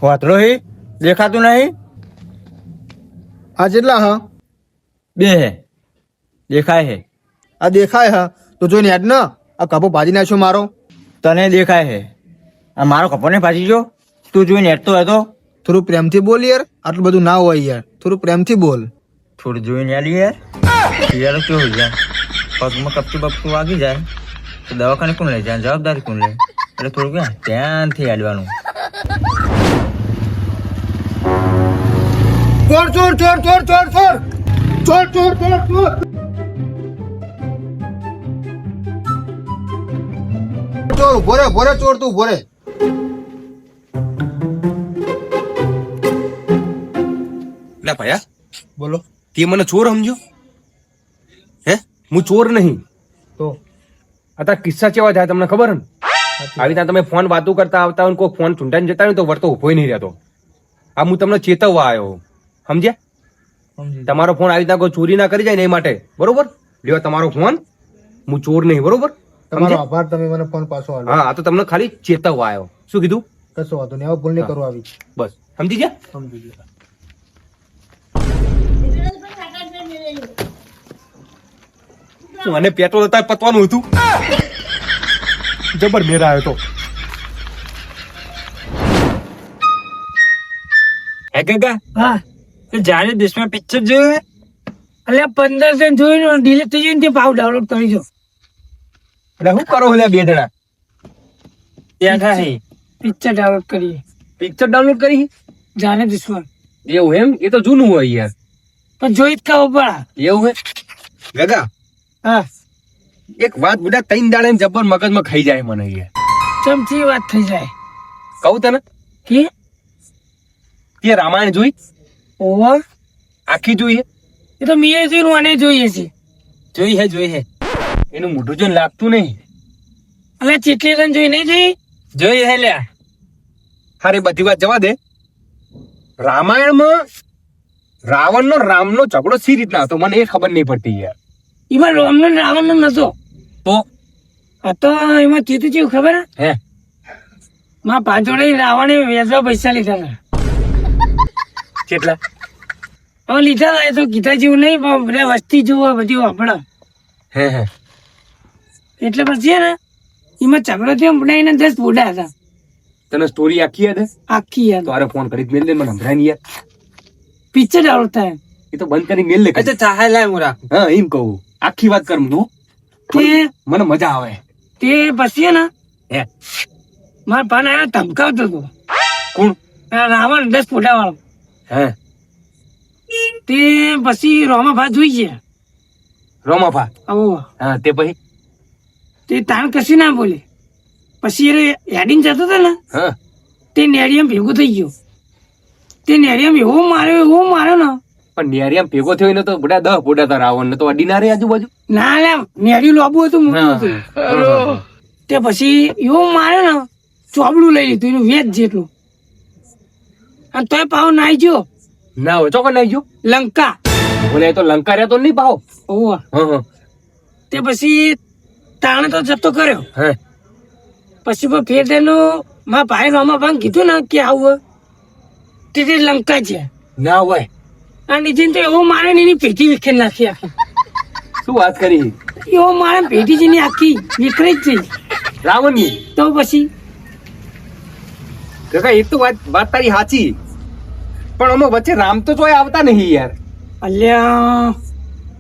વાતરો હે દેખાતું નહીં. આ કેટલા હા? 2 હે દેખાય હે. આ દેખાય હા તો જોઈને યાદ ના આ કપો ભાજી નાખ્યો મારો. તને દેખાય હે આ મારો કપો ને પાછી જો તું જોઈને હેઠતો હતો. થોડું પ્રેમથી બોલ યાર, આટલું બધું ના હોય યાર, થોડું પ્રેમથી બોલ. થોડું જોઈને આલી યાર. યાર કેવું હોય યાર, પગમાં કપચું બપચું વાગી જાય તો દવાખાને કોણ લઈ જાય, જવાબદારી કોણ લે? એટલે થોડું ક્યાં ધ્યાનથી હાલવાનું. ચોર ચોર ચોર ચોર ચોર ચોર ચોર ચોર ચોર ચોર ચોર ભોરે ભોરે ચોર તું ભોરે. ના ભયા, બોલો. તે મને ચોર સમજો? હે, હું ચોર નહીં. તો અત્યારે કિસ્સા કેવા થાય તમને ખબર ને? આવી રીતના તમે ફોન વાતો કરતા આવતા હોય, કોઈ ફોન ચૂંટાઈને જતા હોય તો વર્તો ઉભો નહીં રહેતો. આ હું તમને ચેતવવા આવ્યો, સમજ્યા? તમારો ફોન આવી રીતના કોઈ ચોરી ના કરી જાય ને એ માટે, બરોબર? લ્યો તમારો ફોન, હું ચોર નહીં, બરોબર? તમારો આભાર, તમે મને ફોન પાછો આલ્યો. હા, આ તો તમને ખાલી ચેતવવા આવ્યો. શું કીધું? કશો વાંધો નહીં, આવો ભૂલ નહીં કરવા આવી. બસ સમજી ગયા? સમજી ગયા. મને પેટ્રોલ હતા પતવાનું હતું, જબર મેરા આવ્યો તો. હે કાકા, હા તો જાણે દેશમાં પિક્ચર જોયું? એટલે 15 જોયું ડિલીટ થઈ જાય ને ભાવ ડાઉનલોડ કરી દો. એટલે શું કરો એટલે બે જણા ત્યાં થાય પિક્ચર ડાઉનલોડ કરીએ. પિક્ચર ડાઉનલોડ કરી? જાને દુશ્મન એવું એમ? એ તો જૂનું હોય યાર. પણ જોઈ જ ખાવ પડે. એવું હે ગગા? હા, એક વાત બધા 3 દાડે જબર મગજમાં ખાઈ જાય મને યાર. ચમથી વાત થઈ જાય. કહું તને, કે તે રામાયણ જોઈ? ઓવર આખી જોઈએ? એ તો મીએ જોયું અને જોઈએ છે. જોઈ હે એનું મોઢું જોઈને લાગતું નહીં. એટલે ચેટલી રન જોઈ નહીં જોઈ? જોઈ હે લ્યા. હારી બધી વાત જવા દે. રામાયણમાં રાવણનો રામનો ઝઘડો સી રીતના હતો મને એ ખબર નહીં પડતી યાર. એમાં રામનો ને રાવણનો નતો. તો આ તો એમાં ચેતું ચેવું ખબર હે માં પાંચોડે રાવણે વેચવા પૈસા લીધા હતા. કેટલા? હવે લીધા હતા, એ તો કીધા જેવું નહીં, પણ બધા વસ્તી જોવા બધી વાપડા. હે હે એટલે પછી છે ને એમાં ઝઘડો થયો, બધા એના 10 બોડા હતા. તને સ્ટોરી આખી યાદ હે? આખી યાદ. તો અરે ફોન કરી મેલ દે મને સંભળાય નહીં યાર. પિક્ચર ડાઉનલોડ થાય એ તો બંધ કરી મેલ લે. અચ્છા ચાહે લાય હું રાખું. હા એમ કહું, આખી વાત કર હું. તે મને મજા આવે. તે પછી છે ને હે મારા પાન આને ધમકાવતો હતો. કોણ? આ રાવણ 10 ફોટા વાળો. હે તે પછી રોમાભા જોઈ છે. રોમાફા? આવો હા તે પછી? તે તાણ કશી ના બોલે. પછી એ હેડિંગ જતો હતો ને, હા તે નેડિયમ ભેગો થઈ ગયો. તે નેડિયમ એવો માર્યો ને. પણ નેરિયામ ભેગો થયો ને તો બધા 10 પોડા હતા રાવણ ને તો અડી ના રે આજુબાજુ. ના લે, નેડિયું લોબુ હતું, મોટું હતું. તે પછી એવો માર્યો ને, ચોબડું લઈ લીધું એનું વેચ જેટલું. અને તોય પાવ નાઈ ગયો ના હોય ચોકન આવી ગયો લંકા. બોલે તો લંકા રહ્યા તો નહીં પાવ. ઓવા હા તે પછી તાણે તો જતો કર્યો. હે પછી પણ ફેર તેનું મારા ભાઈ રામાભાઈ કીધું ને કે આવું તે લંકા છે. ના હોય. આ નીચે તો એવો મારે ને એની પેટી વિખેર નાખી આખી. શું વાત કરી? એવો મારે પેટી છે ને આખી વિખરાઈ જ છે. રાવણની? તો પછી કાકા એ તો વાત તારી સાચી, પણ અમે વચ્ચે રામ તો ચોય આવતા નહીં યાર. અલ્યા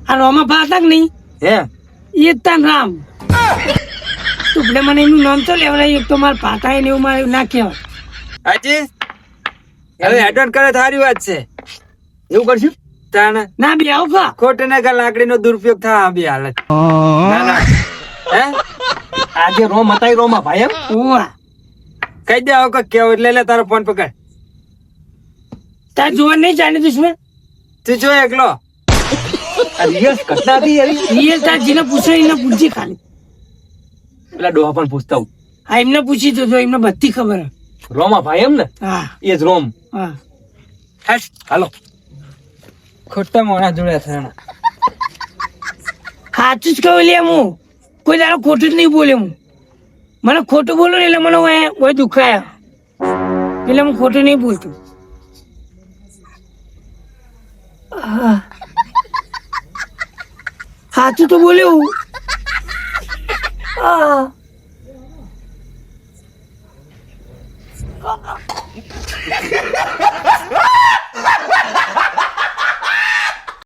આ રામાભા હતા કે નહીં, હે એ જ તાન રામ. તું ભલે મને એનું નામ તો લેવડાય, એક તો મારા પાટા ને એવું મારે ના કહેવાય. હાજી હવે એડવર્ટ કરે થારી વાત છે. એવું કરશું? તાને ના બે આવું કા ખોટ ને લાકડીનો દુરુપયોગ થાય બી હાલત. ના ના હે આજે રોમ હતા રોમા ભાઈ એમ? ઓવા કહી દે આવો કેવું એટલે લે તારો ફોન પકડ. તાર જોવા નહીં જાણે દુશ્મન. તું જો એકલો આ રિયસ ઘટના હતી યાર. રિયલ તાર જેને પૂછો એને પૂછજી ખાલી. પેલા ડોહા પણ પૂછતા હું. હા એમને પૂછી તો એમને બધી ખબર હે. રોમા ભાઈ એમ ને? હા એ જ રોમ. હા હાલો ખોટા મોણા જોડે થયા. સાચું જ કહું લે, હું કોઈ તારો ખોટું જ નહીં બોલે. હું મને ખોટું બોલો ને એટલે મને ઓય દુખાય, એટલે હું ખોટું નહીં બોલતું. હા. સાચું તો બોલ્યું. હા.